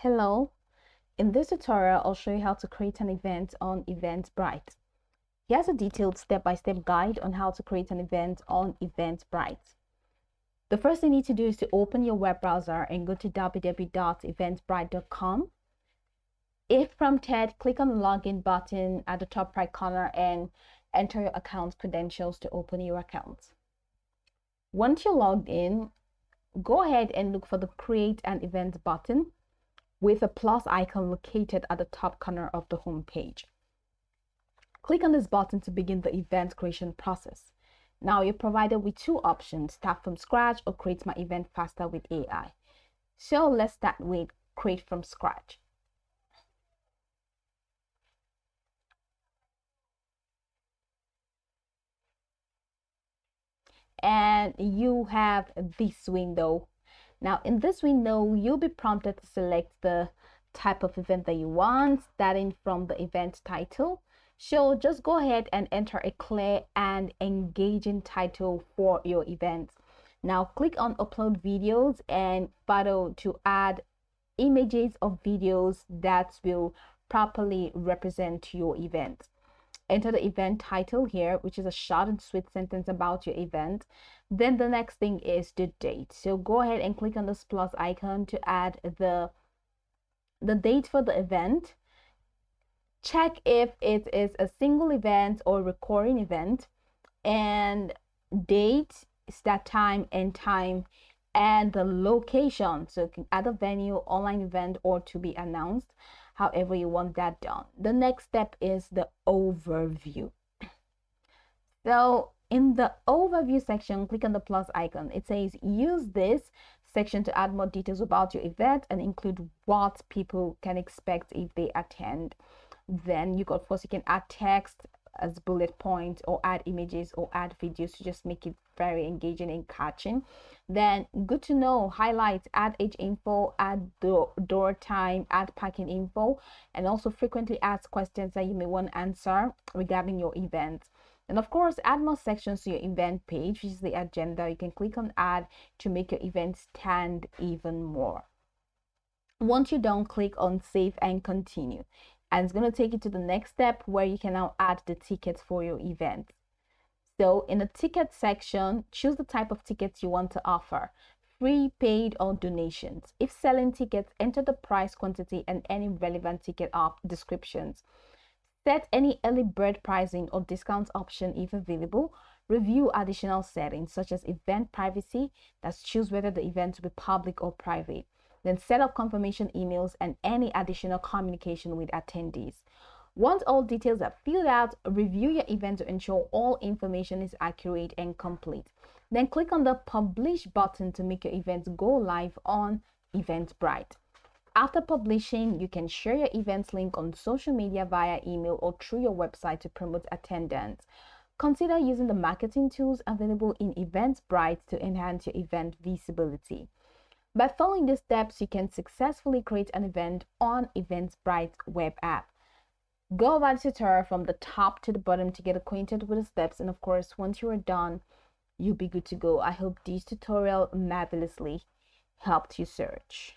Hello, in this tutorial I'll show you how to create an event on Eventbrite. Here's a detailed step-by-step guide on how to create an event on Eventbrite. The first thing you need to do is to open your web browser and go to www.eventbrite.com. If prompted, click on the login button at the top right corner and enter your account credentials to open your account. Once you're logged in, go ahead and look for the Create an Event button with a plus icon located at the top corner of the home page. Click on this button to begin the event creation process. Now you're provided with two options: start from scratch or create my event faster with AI. So let's start with create from scratch. And you have this window. Now in this window, you'll be prompted to select the type of event that you want, starting from the event title. So just go ahead and enter a clear and engaging title for your event. Now click on upload videos and follow to add images of videos that will properly represent your event. Enter the event title here, which is a short and sweet sentence about your event. Then the next thing is the date. So go ahead and click on this plus icon to add the date for the event. Check if it is a single event or recurring event, and date, start time, end time, and the location. So you can add a venue, online event, or to be announced, however you want that done. The next step is the overview. So in the overview section, click on the plus icon. It says use this section to add more details about your event and include what people can expect if they attend. Then you can add text as bullet points, or add images, or add videos to just make it very engaging and catching. Then good to know, highlights, add age info, add door time, add parking info, and also frequently ask questions that you may want to answer regarding your event. And of course, add more sections to your event page, which is the agenda. You can click on add to make your event stand even more. Once you're done, click on save and continue. And it's going to take you to the next step where you can now add the tickets for your event. So in the ticket section, choose the type of tickets you want to offer: free, paid, or donations. If selling tickets, enter the price, quantity, and any relevant ticket descriptions. Set any early bird pricing or discount option if available. Review additional settings such as event privacy. That's choose whether the event will be public or private. Then set up confirmation emails and any additional communication with attendees. Once all details are filled out, review your event to ensure all information is accurate and complete. Then click on the publish button to make your event go live on Eventbrite. After publishing, you can share your event link on social media via email or through your website to promote attendance. Consider using the marketing tools available in Eventbrite to enhance your event visibility. By following these steps, you can successfully create an event on Eventbrite web app. Go over the tutorial from the top to the bottom to get acquainted with the steps, and of course, once you are done, you'll be good to go. I hope this tutorial marvelously helped you search.